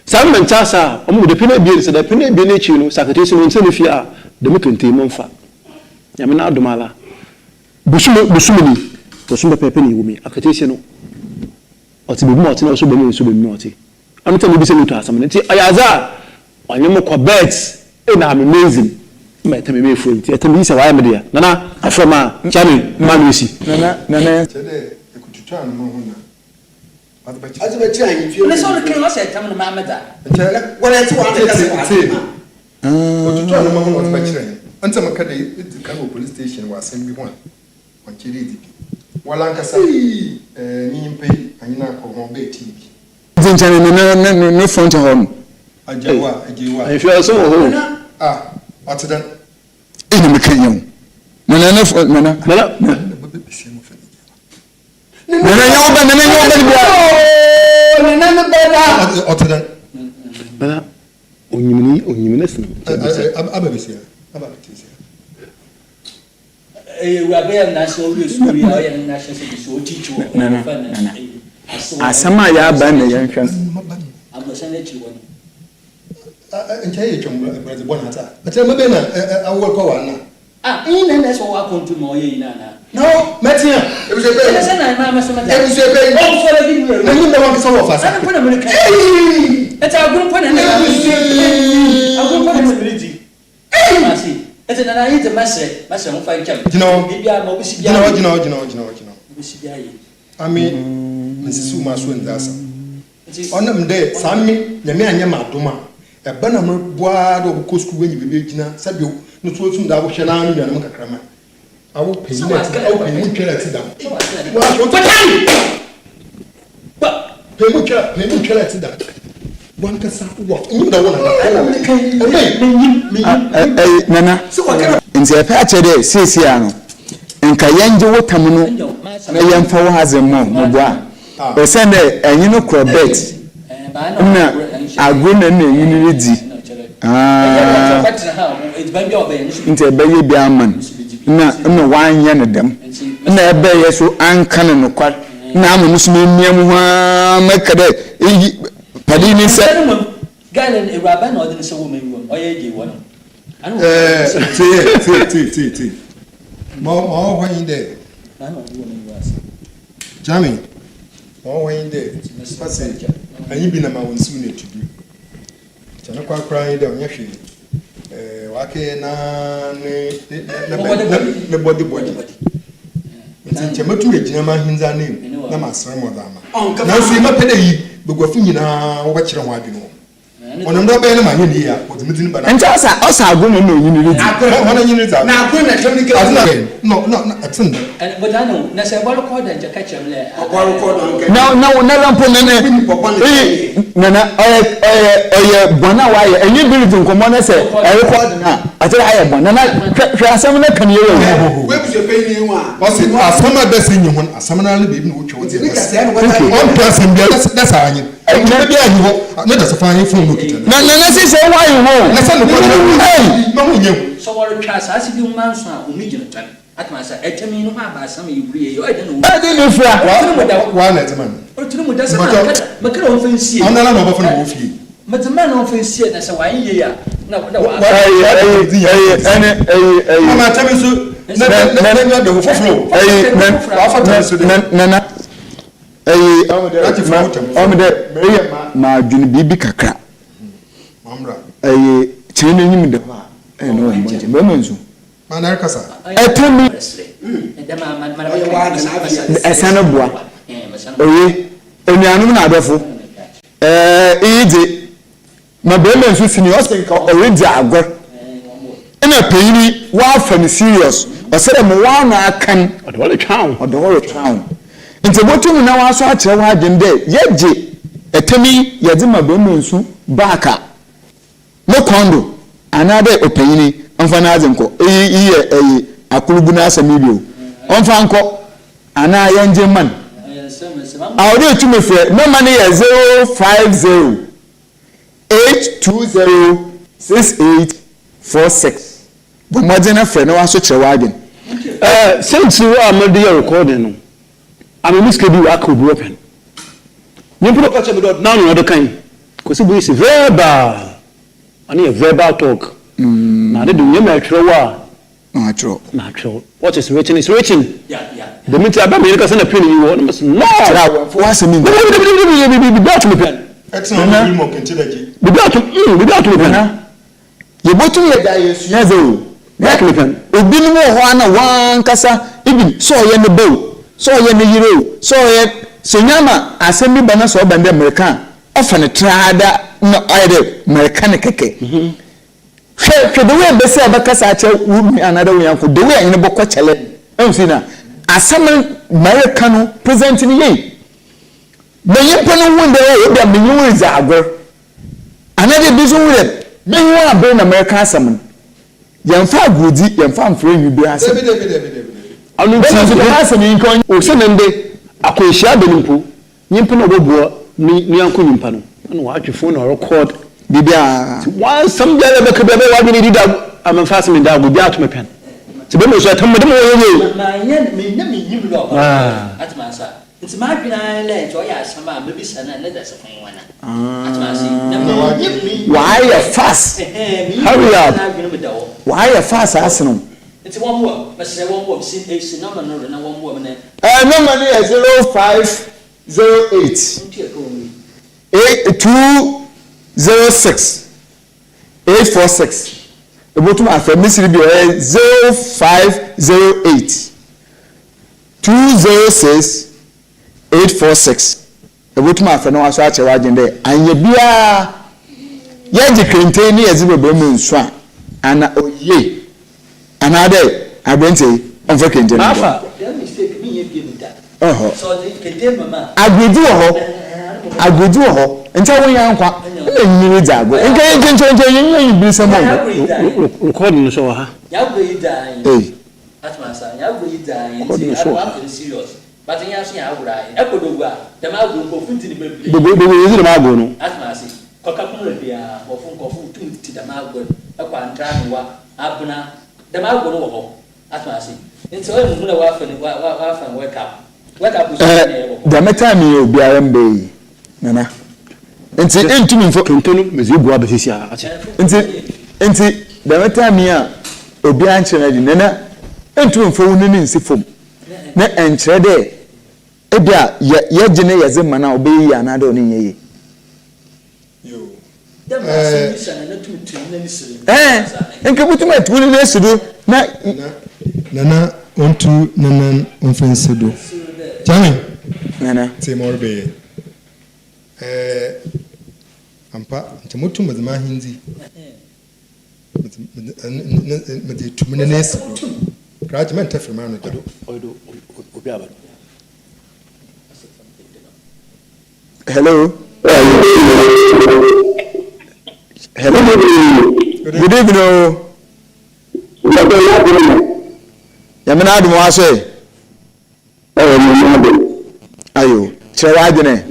sam man chasa o mu de pina bi se da pina bi na chi no sakatesi no nse no fi a de mu kente mu mfa ya me na adomala busumuni to sumba pepe ni wumi akatesi no oti bi mu oti na so be mu so be mu oti anu ta bi se no to asam ne ti ayaza onye mo ko bet e na amazing ma ta me fu ti ta bi se wa ya me dia nana afroma chami manusi nana Chede ekututwa no ho na. azuba chi anyi fie ne so ne kan wasa tam no mamada wala ti wa te kasa Ekututwa no ho na ba kire. Anta maka de kan police station wa asem bi ho a. Wanchiri di. Wala nkasa nyimpe anyina ko ho be TV. Zinchane no front home Ajewa if you are so ho atidan ina me kan yau nana nana atidan bana onyimine sino ababesia wa be na so we school ya ya na so so teach wo asama ya ba na yan hwan amasa na chi woni nchaye chombo brother bona ata ata mabe na awol ko wana ina na so wa kontu mo ye ina na no metia e bi se pe ina se na ma ma so ma e bi se pe o so le bi ni na ni na wa so wa fasa ana pona me ka eta agun pona na agun pona me briji masi eta na yi de masre mo fa ncham bibia ma obisi bia jino obisi bia yi ami mesisu ma so ndasa onam de sami nyame anya ma doma e bana mo boa do ko school wenyi bebe gina sabio no to sum da wo hwe na anu nyanam kakrama awo peyi mu twela ti dam wa so patani ba peyi mu twela ti dam wan ka sa wo nyi da wona nana nti e pa che de sisi ano nka yɛngye wotam no na yɛmfa wo hazem mo boa ɛsɛn dɛ ɛnyi no crobet na agro na ɛnyi no di nti ɛbɛyɛ bi aman na wanyɛ no dɛm na ɛbɛyɛ so anka no nokwa na ama musu mmia mu ha mɛka dɛ padi ni sɛ Ghana Ewuraba na ɔde ne sɛ wɔn ewu ɔyɛ gye wɔ no. T. Ma hɔ yin dɛ. Jami. Ma hɔ yin dɛ. Pase. Anyi bi na ma wɔn nsu na etudu. Kyɛ ne kwakora yin dɛ ɔnyɛ hwee. Wake na ne body. Nti kyɛ mɛtu egyina ma hinza name na ma sere mo dama. Na nso ma pɛ dɛ yi begwafu nyinaa wɔbɛkyerɛ ho adwene ho. Onam do be na ma nyini ya otumiti ni bana nti osa agwo no no nyini ri ona nyini za na agwo na twem ni ka no atin but I know na say bolo ko da nja ka chem le bolo ko do na lampo na oye bona wa ye enyi bility nkomo na say e record na atira aye bona na hwe asem na kan ye we bu se pe ni hu a o se asama da se nyi ho asama na le be bi na wo twe wo te on person bi da sa anyi e bi anyi ho na da so fa anyi phone no kita na si say why you ho na sa no ko ma ho nyem so wor twa sa asi bi man so a omi gina tan atma sa etemi no ha ba asam yewuri ye o de no ade ni fura wa na etema o tunu mu da sa ma kra o fansie on na no ba fa no wo fie matama no fansie na sa wa ye ya na wa mama tami so na de wo foforo wa fa tami so de na ma adwene bibi kakra mamra kyerɛ no nyim de hɔ a ɛno wɔ mbɔnkyɛ bɛma nsu mana kasa ɛtami ɛsane boa oye enuanom na adɔfo iyigye ma bɛma nsu sini ɔsɛ nka ɔredi agor ɛna panyini waafa no serious ɔsɛ dɛ mo waa no akan ɔde wɔre twawo nti botum na waso akyerɛ wa adwem dɛ yɛgye etemi yɛdze ma bɛma nsu baaka no kondo anade opanyini amfa na adze nkɔ iye akulubu na asɛm bio ɔmfa nkɔ ana yɛngye man awde etumefrɛ no mane yɛ 050 820 6846 bomɔdze na frɛ na waso kyerɛ wa adwem sɛnti wo a mede yɛ recording no I'm a miscreant who could open. You put a catch about now another kind. Because it is verbal. I need a verbal talk. Now they do you natural. What is written is written. Yeah. The minute I make a opinion you want must no. What's the meaning? Without me pen. Excellent. You mock into the without me pen. You bought me a diet. Yes, without me pen. It didn't know one kasa even so in the boat. So ye ne yiro so ye senyama asem bi bana so bande American ofane trada no ayde American keke hwe de we be se abakasa ache wu another way anko de we ene bokọ chele ensi na asem American present ni ye me yimpo no wunde ye de me nyu za agor another bi so we me nyu abe na American asem yemfa agodi yemfa mfre nyu bi asem anu ti so ni nkan o se nende akohia de nimpo nyimpo na obobuo ni anko nyimpa no na wa atwe na record bibia one some day be ke be wa bi ni dida am fast me da go bi atome pen ti be me so atam de mo ye ma yen me na me yim lo atma sa it's my plan le jo ya sama me bi sana na da sa fan wana atma si na me yim why you fast hurry up why you fast asno it's one more but say one more see number no na one more na number is 0508 8206 846 ebotum afa misiri bi 0508 206 846 ebotum afa no aso ache wa agende anye bia yaji krente ni yazi bebe mu nso a ana oye ana de abrente onfa krente no afa mistake me ye bi da so the krente mama agbedu ho nta won ya nkwa na nyiri jago nka ye nche yin bi se mo recording so ha ya gbe da atmasa nya go yidan yin ti am serious but nya so ya awura yin ekodogwa dem ago ko funti ni bebre gbogbo yi ni ma go no atmasa koka kun bia ofun ko fu tum ti dem ago ekwa ntra no wa abuna dem ago no wo atmasa nti o mu na wa fa ni wa fa wake up so na e wo the meta mi obiara mbe nana nti entumi mfo kentenu mezi bua besisi a ache nti the meta mi a obiara nkyerɛ di nana entumi mfo wo nini nsi fom na enkyerɛ de ebia ye gine ye ze mana obeyi anade oni nyeye dem solution na tutu na ni siri nke butuma tuuni na sidu na nana ontu nana onfensedo jami nana te morbe ampa ntemutu mazima hindi mede tumene nesi graduate tafirma no dodo oido obi aba hello good evening yamina adu waso ayo chere adene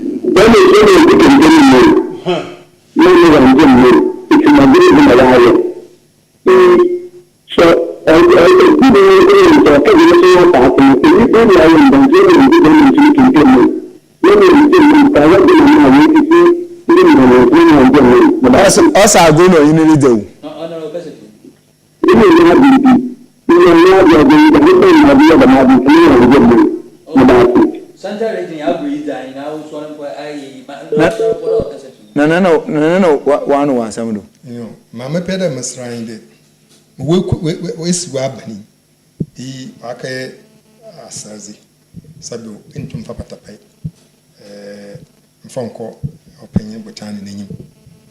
Osa go no yin ni dewu no wanu wasam do mama peda masrain de we siwa bani yi akai asazi sabu intum papatapai mfonko openye botani nenyim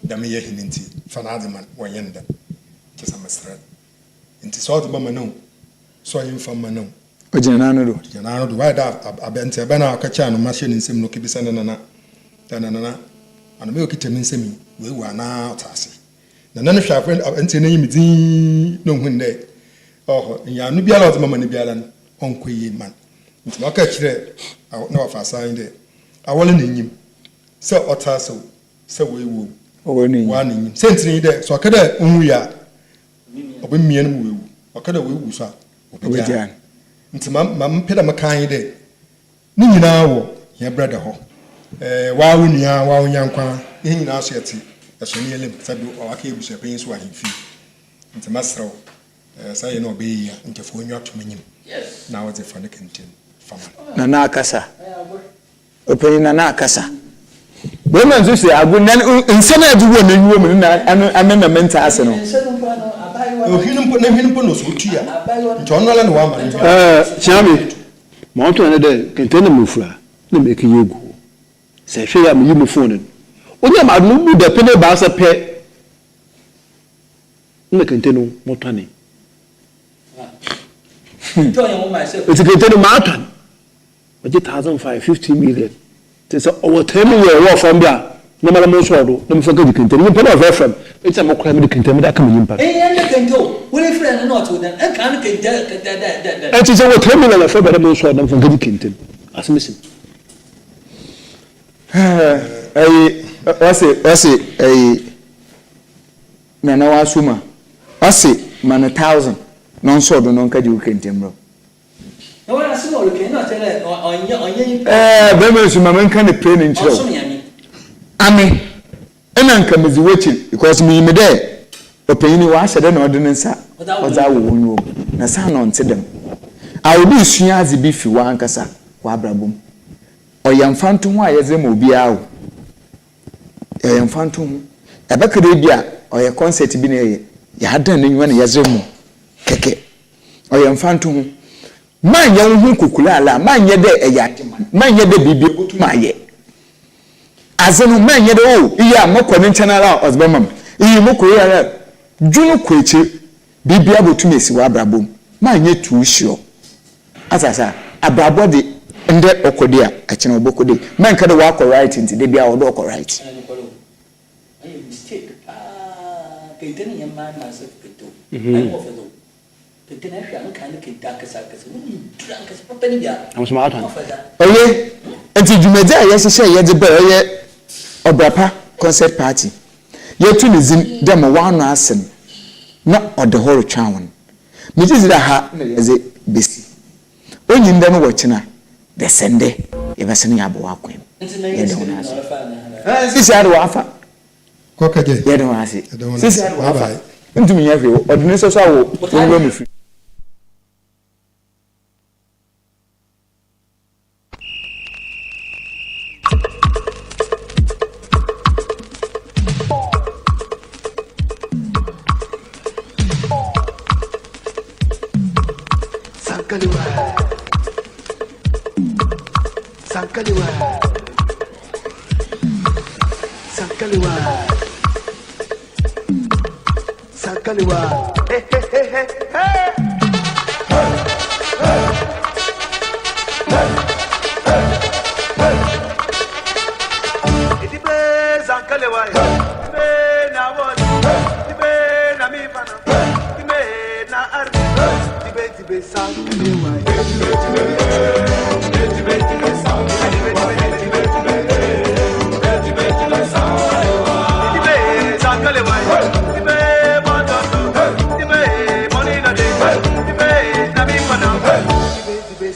dame ye hininti fanademan wonyenda kisa masra inti so de mama no so yin fama no ojina no do why da abente bana akacha no machine nsem no kibisa nana ana me okitemi nsemi we wa na otase nana hwa friend enti nenyim din no hunde nya no biala o mama ne biala no onkoyi man nti maka kire na wafa sign de awole nenyim se otase se we wo ogoni wani nyim sentini de so akada onwu ya obemien mu wewu akada wewu so obejan nti mam peda makan de ni nyina wo ya brother ho wa wunia wa onyankwa ni nyina so yeti eso ni elem sabi o aka ebusu pen so ahemfi nti masraw sai no be ya ntefo onwa tomanyim na wo ze fa ne kenten fama na akasa open na akasa bema nso se agu nsana aduwo na nyiwo mu na amena menta ase no ohinu mpo no so tua nti ono la no wa ma chami ma onto na de kentene mufura na make yegu se hwe ya mu phone onya ma no mu de pene ba sa pe na kentene motane to ya mo ma se it's kentene ma atan oje 1550 million tesa owo temi ye wo from bia na mala mo so do na me faka dikentene ni pena of from it's a mo kra me dikentene da ka me nyimpa na kento we friend no to dan e kan kenta da and tesa wo temi na fa ba da mo so da faka dikentene asmisin wase na wasuma wase man 1000 non so do non ka di dikentene bro no wa asimo o ke na tele onye bema su mama nka ne pray ne nchiro ami ena nka mezi wechi because me yime de opanyini wa hyede na ode ne nsa oza wo wonwo na sa no nte dem a obi sua azi bi fi wa ankasa wa abrabom oyamfanto ho ayeze ma obi awo oyamfanto ho ebekere bia oye concert bi na ye ya dan ne nwa na yeze mu keke oyamfanto ho manya hu kukula ala manya de eyademan manya de bibi gutuma ye azenu manya de o iya mokọ ne chanala ozbamam iyi mokọ ya dwunu kwechi bibi abotuma esi wa abrabom manya tuusho asasa abrabo de nde okode a akina obokode man kada wa ko right nti de bia odo ko right ayi mistake kentene yamma na se keto ayi mo fedo Can I have a kind of dark as I can drunk as property? I'm smart one. Oye, enti dwumadi a yɛhyehyɛ yɛde bɛ ɔyɛ OBRAPA concert party. Yɛtu ne zin dɛm wano asɛm na ɔde hɔ retwa wɔn. Megye dzi da ha na yɛdze besi. Onyi ndɛ no wɔkyena the Sunday yɛbɛsɛ no yɛabɔ akwan. Yɛde ho ase. Sisi ade wafa. Kɔkɛgye. Yɛde ho ase. Sisi ade wafa. Ntumi nyɛ hwee. Ɔde ne nso so awo wɔn mu fi. Sankaliwa. Hey, hey, hey, hey, hey. Idibe Sankaliwa. Idibe na wodi. Idibe na mi pana. Idibe na arbi. Idibe Sankaliwa. Idibe Sankaliwa. Money no day, the baby, na me for now. The baby,